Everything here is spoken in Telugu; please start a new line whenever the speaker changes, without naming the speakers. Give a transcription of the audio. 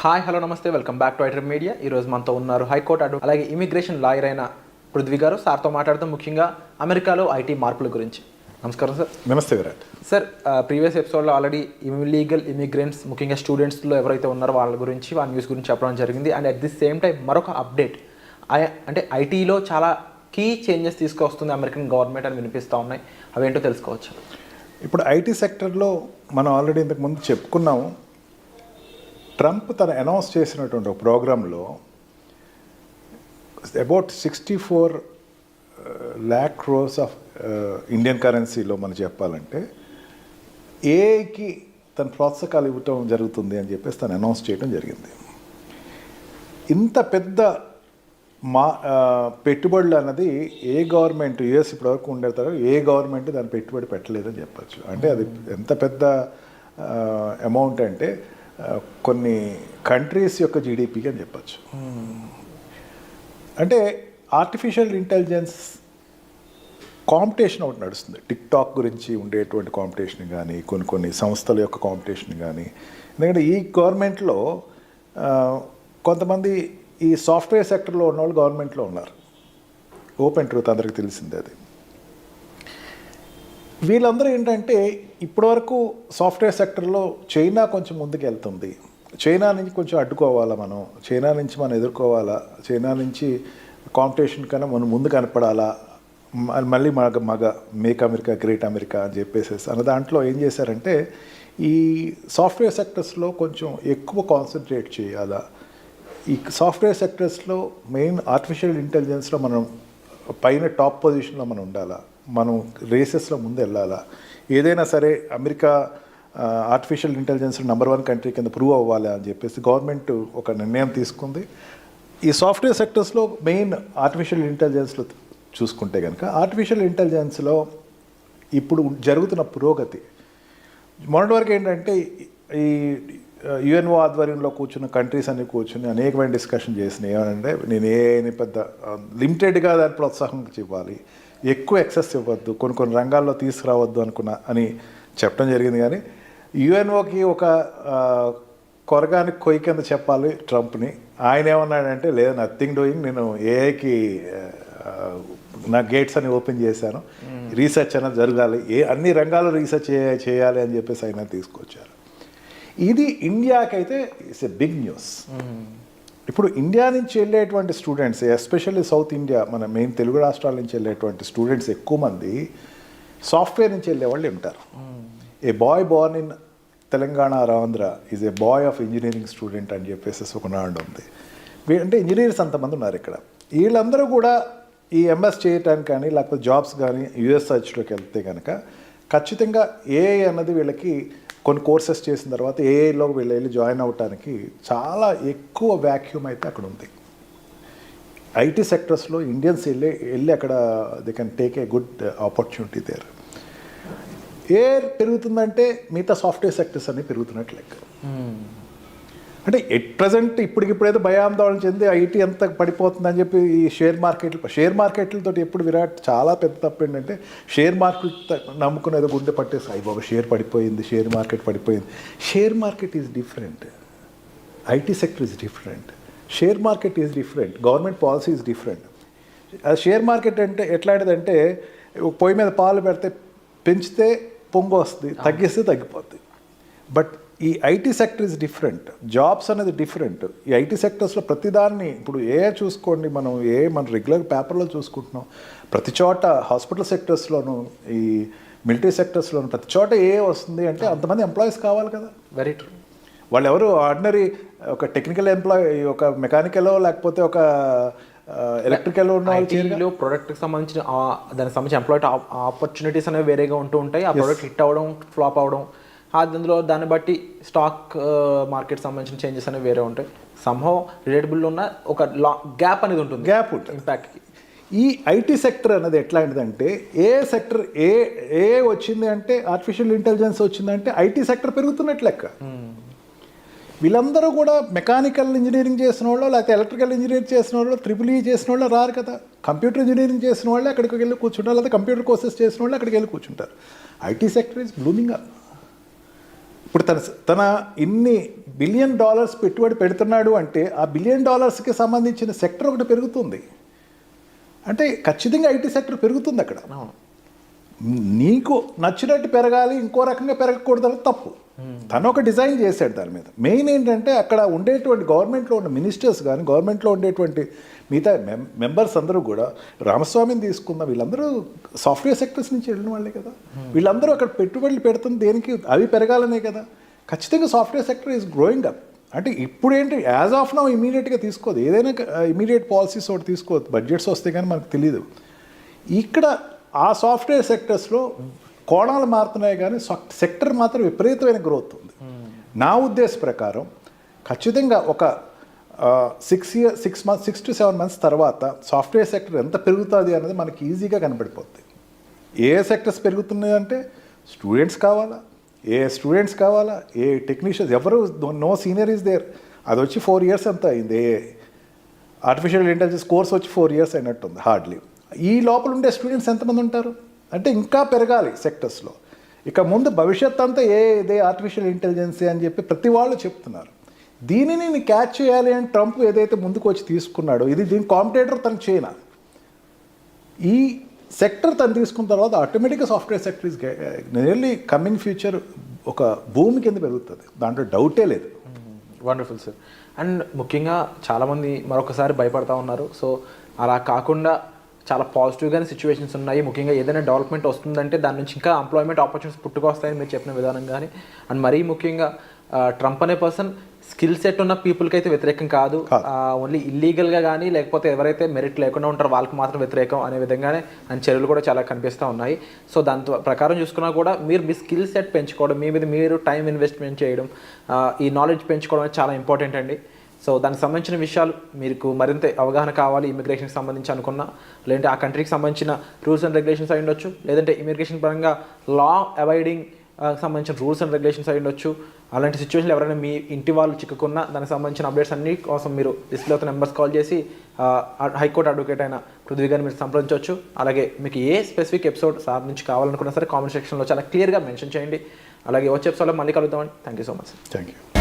హాయ్ హలో నమస్తే, welcome back to iter media. ఈరోజు మనతో ఉన్నారు హైకోర్టు అలాగే ఇమిగ్రేషన్ లాయర్ అయిన పృథ్వీ గారు. సార్తో మాట్లాడుతూ ముఖ్యంగా అమెరికాలో ఐటీ మార్పుల గురించి. నమస్కారం సార్.
నమస్తే విరాట్.
సార్, ప్రీవియస్ ఎపిసోడ్లో ఆల్రెడీ ఇల్లీగల్ ఇమిగ్రెంట్స్ ముఖ్యంగా స్టూడెంట్స్లో ఎవరైతే ఉన్నారో వాళ్ళ గురించి, వాళ్ళ న్యూస్ గురించి చెప్పడం జరిగింది. And at the same time మరొక అప్డేట్, అంటే ఐటీలో చాలా కీ చేంజెస్ తీసుకొస్తుంది అమెరికన్ గవర్నమెంట్ అని వినిపిస్తూ ఉన్నాయి. అవేంటో తెలుసుకోవచ్చు.
ఇప్పుడు ఐటీ సెక్టర్లో మనం ఆల్రెడీ ఇంతకుముందు చెప్పుకున్నాము. ట్రంప్ తను అనౌన్స్ చేసినటువంటి ఒక ప్రోగ్రాంలో about 64 lakh crores of Indian కరెన్సీలో మనం చెప్పాలంటే ఏఐకి తన ప్రోత్సాహకాలు ఇవ్వటం జరుగుతుంది అని చెప్పేసి తను అనౌన్స్ చేయడం జరిగింది. ఇంత పెద్ద పెట్టుబడులు అన్నది ఏ గవర్నమెంట్ యుఎస్ ఇప్పటివరకు ఉండేతారో ఏ గవర్నమెంట్ దాని పెట్టుబడి పెట్టలేదని చెప్పచ్చు. అంటే అది ఎంత పెద్ద అమౌంట్ అంటే కొన్ని కంట్రీస్ యొక్క జీడిపికి అని చెప్పచ్చు. అంటే ఆర్టిఫిషియల్ ఇంటెలిజెన్స్ కాంపిటీషన్ ఒకటి నడుస్తుంది. టిక్టాక్ గురించి ఉండేటువంటి కాంపిటీషన్ కానీ, కొన్ని సంస్థల యొక్క కాంపిటీషన్ కానీ. ఎందుకంటే ఈ గవర్నమెంట్లో కొంతమంది ఈ సాఫ్ట్వేర్ సెక్టర్లో ఉన్నవాళ్ళు గవర్నమెంట్లో ఉన్నారు. ఓపెన్ ట్రూత్ అందరికీ తెలిసిందే అది. వీళ్ళందరూ ఏంటంటే ఇప్పటివరకు సాఫ్ట్వేర్ సెక్టర్లో చైనా కొంచెం ముందుకు వెళ్తుంది. చైనా నుంచి కొంచెం అడ్డుకోవాలా, చైనా నుంచి మనం ఎదుర్కోవాలా, చైనా నుంచి కాంపిటీషన్ కన్నా మనం ముందు కనపడాలా, మళ్ళీ మగ మేక్ అమెరికా గ్రేట్ అమెరికా అని చెప్పేసి అన్న దాంట్లో ఏం చేశారంటే ఈ సాఫ్ట్వేర్ సెక్టర్స్లో కొంచెం ఎక్కువ కాన్సన్ట్రేట్ చేయాలా. ఈ సాఫ్ట్వేర్ సెక్టర్స్లో మెయిన్ ఆర్టిఫిషియల్ ఇంటెలిజెన్స్లో మనం పైన టాప్ పొజిషన్లో మనం ఉండాలా, మనం రేసెస్లో ముందు వెళ్ళాలా. ఏదైనా సరే America artificial intelligence number 1 country కింద ప్రూవ్ అవ్వాలి అని చెప్పేసి గవర్నమెంట్ ఒక నిర్ణయం తీసుకుంది. ఈ సాఫ్ట్వేర్ సెక్టర్స్లో మెయిన్ ఆర్టిఫిషియల్ ఇంటెలిజెన్స్లో చూసుకుంటే కనుక ఆర్టిఫిషియల్ ఇంటెలిజెన్స్లో ఇప్పుడు జరుగుతున్న పురోగతి మొన్నటి వరకు ఏంటంటే ఈ యుఎన్ఓ ఆధ్వర్యంలో కూర్చున్న కంట్రీస్ అన్ని కూర్చుని అనేకమైన డిస్కషన్ చేసినాయి. ఏమంటే నేను పెద్ద లిమిటెడ్గా దాని ప్రోత్సాహం ఇవ్వాలి, ఎక్కువ ఎక్సెస్ ఇవ్వద్దు, కొన్ని రంగాల్లో తీసుకురావద్దు అని చెప్పడం జరిగింది. కానీ యుఎన్ఓకి ఒక కొరగానికి కొయ్యి కింద చెప్పాలి ట్రంప్ని. ఆయన ఏమన్నాడంటే లేదు, నథింగ్ డూయింగ్, నేను ఏఐకి నా గేట్స్ అని ఓపెన్ చేశాను, రీసెర్చ్ అనేది జరగాలి, అన్ని రంగాల్లో రీసెర్చ్ చేయాలి అని చెప్పేసి ఆయన తీసుకొచ్చారు. ఇది ఇండియాకైతే ఇట్స్ ఎ బిగ్ న్యూస్. ఇప్పుడు ఇండియా నుంచి వెళ్ళేటువంటి స్టూడెంట్స్, ఎస్పెషల్లీ సౌత్ ఇండియా, మన మెయిన్ తెలుగు రాష్ట్రాల నుంచి వెళ్ళేటువంటి స్టూడెంట్స్ ఎక్కువ మంది సాఫ్ట్వేర్ నుంచి వెళ్ళేవాళ్ళు ఉంటారు. A boy born in Telangana or Andhra is a boy of engineering student అని చెప్పేసి ఒక నాడు ఉంది. అంటే ఇంజనీర్స్ అంతమంది ఉన్నారు ఇక్కడ. వీళ్ళందరూ కూడా ఈ ఎంఎస్ చేయటానికి కానీ లేకపోతే జాబ్స్ కానీ యుఎస్ సర్చ్లోకి వెళ్తే కనుక ఖచ్చితంగా ఏఐ అన్నది వీళ్ళకి కొన్ని కోర్సెస్ చేసిన తర్వాత ఏఐలో వీళ్ళు వెళ్ళి జాయిన్ అవ్వటానికి చాలా ఎక్కువ వ్యాక్యూమ్ అయితే అక్కడ ఉంది. ఐటీ సెక్టర్స్లో ఇండియన్స్ వెళ్ళి అక్కడ they can take a good opportunity there. AI పెరుగుతుందంటే మిగతా సాఫ్ట్వేర్ సెక్టర్స్ అన్నీ పెరుగుతున్నట్లు లెక్క. అంటే ఎట్ ప్రజెంట్ ఇప్పుడైతే భయాందోళన చెంది ఐటీ ఎంత పడిపోతుందని చెప్పి ఈ షేర్ మార్కెట్లతో ఎప్పుడు విరాట్ చాలా పెద్ద తప్పు ఏంటంటే షేర్ మార్కెట్ నమ్ముకునేదో గుండె పట్టేసి అయ్యి బాబు షేర్ పడిపోయింది, షేర్ మార్కెట్ పడిపోయింది. Share market is different, IT sector is different, share market is different, government policy is different. Share market అంటే ఎట్లాంటిదంటే పొయ్యి మీద పాలు పెడితే పెంచితే పొంగు వస్తుంది, తగ్గిస్తే తగ్గిపోద్ది. బట్ ఈ IT sector is different, jobs అనేది డిఫరెంట్. ఈ ఐటీ సెక్టర్స్లో ప్రతిదాన్ని ఇప్పుడు చూసుకోండి, మన రెగ్యులర్ పేపర్లో చూసుకుంటున్నాం. ప్రతి చోట హాస్పిటల్ సెక్టర్స్లోను, ఈ మిలిటరీ సెక్టర్స్లోను ప్రతి చోట వస్తుంది అంటే అంతమంది ఎంప్లాయీస్ కావాలి కదా.
Very true.
వాళ్ళు ఎవరు ఆర్డినరీ ఒక టెక్నికల్ ఎంప్లాయీ, ఒక మెకానికల్ లేకపోతే ఒక ఎలక్ట్రికల్ ఉన్న
ప్రొడక్ట్కి సంబంధించిన దానికి సంబంధించిన ఎంప్లాయీ ఆపర్చునిటీస్ అనేవి వేరేగా ఉంటూ ఉంటాయి. ఆ ప్రోడక్ట్ హిట్ అవ్వడం, ఫ్లాప్ అవ్వడం, అందులో దాన్ని బట్టి స్టాక్ మార్కెట్ సంబంధించిన చేంజెస్ అనేవి వేరే ఉంటాయి. సంహౌ రిలేటబుల్ ఉన్న ఒక గ్యాప్ అనేది ఉంటుంది,
గ్యాప్ ఉంటుంది
ఇంపాక్ట్కి.
ఈ ఐటీ సెక్టర్ అనేది ఎట్లాంటిదంటే సెక్టర్ వచ్చింది అంటే ఆర్టిఫిషియల్ ఇంటెలిజెన్స్ వచ్చిందంటే ఐటీ సెక్టర్ పెరుగుతున్నట్లు లెక్క. వీళ్ళందరూ కూడా మెకానికల్ ఇంజనీరింగ్ చేసిన వాళ్ళు, లేకపోతే ఎలక్ట్రికల్ ఇంజనీరింగ్ చేసిన వాళ్ళు, EEE చేసిన వాళ్ళు రారు కదా. కంప్యూటర్ ఇంజనీరింగ్ చేసిన వాళ్ళు అక్కడికి వెళ్ళి కూర్చుంటారు, లేకపోతే కంప్యూటర్ కోర్సెస్ చేసిన వాళ్ళు అక్కడికి వెళ్ళి కూర్చుంటారు. IT sector is blooming up. ఇప్పుడు తన ఇన్ని $1 బిలియన్ పెట్టుబడి పెడుతున్నాడు అంటే ఆ $1 బిలియన్ సంబంధించిన సెక్టర్ ఒకటి పెరుగుతుంది. అంటే ఖచ్చితంగా ఐటీ సెక్టర్ పెరుగుతుంది అక్కడ. నీకు నచ్చినట్టు పెరగాలి, ఇంకో రకంగా పెరగకూడదు అనేది తప్పు. తను ఒక డిజైన్ చేశాడు దాని మీద. మెయిన్ ఏంటంటే అక్కడ ఉండేటువంటి గవర్నమెంట్లో ఉన్న మినిస్టర్స్ కానీ, గవర్నమెంట్లో ఉండేటువంటి మిగతా మెంబర్స్ అందరూ కూడా, రామస్వామిని తీసుకున్న వీళ్ళందరూ సాఫ్ట్వేర్ సెక్టర్స్ నుంచి వెళ్ళిన వాళ్ళే కదా. వీళ్ళందరూ అక్కడ పెట్టుబడులు పెడుతుంది దేనికి? అవి పెరగాలనే కదా. ఖచ్చితంగా software sector is growing up. అంటే ఇప్పుడు ఏంటి, యాజ్ ఆఫ్ నౌ ఇమీడియట్గా తీసుకోదు, ఏదైనా ఇమీడియట్ పాలసీస్ ఒకటి తీసుకోవద్దు, బడ్జెట్స్ వస్తే కానీ మనకు తెలియదు. ఇక్కడ ఆ సాఫ్ట్వేర్ సెక్టర్స్లో కోణాలు మారుతున్నాయి కానీ సెక్టర్ మాత్రం విపరీతమైన గ్రోత్ ఉంది. నా ఉద్దేశ ప్రకారం ఖచ్చితంగా ఒక 6 to 7 months తర్వాత సాఫ్ట్వేర్ సెక్టర్ ఎంత పెరుగుతుంది అనేది మనకి ఈజీగా కనబడిపోద్ది. ఏ సెక్టర్స్ పెరుగుతున్నాయి అంటే స్టూడెంట్స్ కావాలా, ఏ టెక్నీషియన్స్, ఎవరు నో సీనియర్ ఈజ్ దేర్. అది వచ్చి 4 years అంతా అయింది. ఆర్టిఫిషియల్ ఇంటెలిజెన్స్ కోర్స్ వచ్చి 4 years అయినట్టుంది హార్డ్లీ. ఈ లోపల ఉండే స్టూడెంట్స్ ఎంతమంది ఉంటారు అంటే ఇంకా పెరగాలి సెక్టర్స్లో. ఇక ముందు భవిష్యత్ అంతా ఇదే ఆర్టిఫిషియల్ ఇంటెలిజెన్సీ అని చెప్పి ప్రతి వాళ్ళు చెప్తున్నారు. దీనిని క్యాచ్ చేయాలి అని ట్రంప్ ఏదైతే ముందుకు వచ్చి తీసుకున్నాడో, దీని కాంపిటేటర్ తను చైనా. ఈ సెక్టర్ తను తీసుకున్న తర్వాత ఆటోమేటిక్గా software sector is nearly coming future ఒక భూమి కింద పెరుగుతుంది, దాంట్లో డౌటే లేదు.
Wonderful sir. అండ్ ముఖ్యంగా చాలామంది మరొకసారి భయపడతా ఉన్నారు. సో అలా కాకుండా చాలా పాజిటివ్గానే సిచ్యువేషన్స్ ఉన్నాయి. ముఖ్యంగా ఏదైనా డెవలప్మెంట్ వస్తుందంటే దాని నుంచి ఇంకా ఎంప్లాయ్మెంట్ ఆపర్చునిటీస్ పుట్టుకొస్తాయని మీరు చెప్పిన విధానం కానీ, అండ్ మరీ ముఖ్యంగా ట్రంప్ అనే పర్సన్ స్కిల్ సెట్ ఉన్న పీపుల్కి అయితే వ్యతిరేకం కాదు, ఓన్లీ ఇల్లీగల్గా కానీ లేకపోతే ఎవరైతే మెరిట్ లేకుండా ఉంటారో వాళ్ళకి మాత్రం వ్యతిరేకం అనే విధంగానే ఆయన చర్యలు కూడా చాలా కనిపిస్తూ ఉన్నాయి. సో దాని ప్రకారం చూసుకున్నా కూడా మీరు మీ స్కిల్ సెట్ పెంచుకోవడం, మీ మీద మీరు టైం ఇన్వెస్ట్మెంట్ చేయడం, ఈ నాలెడ్జ్ పెంచుకోవడం అనేది చాలా ఇంపార్టెంట్ అండి. సో దానికి సంబంధించిన విషయాలు మీకు మరింత అవగాహన కావాలి, ఇమిగ్రేషన్కి సంబంధించి అనుకున్నా, లేదంటే ఆ కంట్రీకి సంబంధించిన రూల్స్ అండ్ రెగ్యులేషన్స్ అయి ఉండొచ్చు, లేదంటే ఇమిగ్రేషన్ పరంగా లా అవాయిడింగ్ సంబంధించిన రూల్స్ అండ్ రెగ్యులేషన్స్ అయి ఉండొచ్చు. అలాంటి సిచ్యువేషన్లో ఎవరైనా మీ ఇంటి వాళ్ళు చిక్కుకున్నా దానికి సంబంధించిన అప్డేట్స్ అన్ని కోసం మీరు డిస్ప్లే అవుతున్న నెంబర్స్ కాల్ చేసి హైకోర్టు అడ్వకేట్ అయిన పృథ్వీ గారిని మీరు సంప్రదించవచ్చు. అలాగే మీకు ఏ స్పెసిఫిక్ ఎపిసోడ్ సార్ నుంచి కావాలనుకున్నా సరే కామెంట్ సెక్షన్లో చాలా క్లియర్గా మెన్షన్ చేయండి. అలాగే వచ్చే ఎపిసోడ్లో మళ్ళీ కలుద్దామండి. Thank you so much.
Thank you.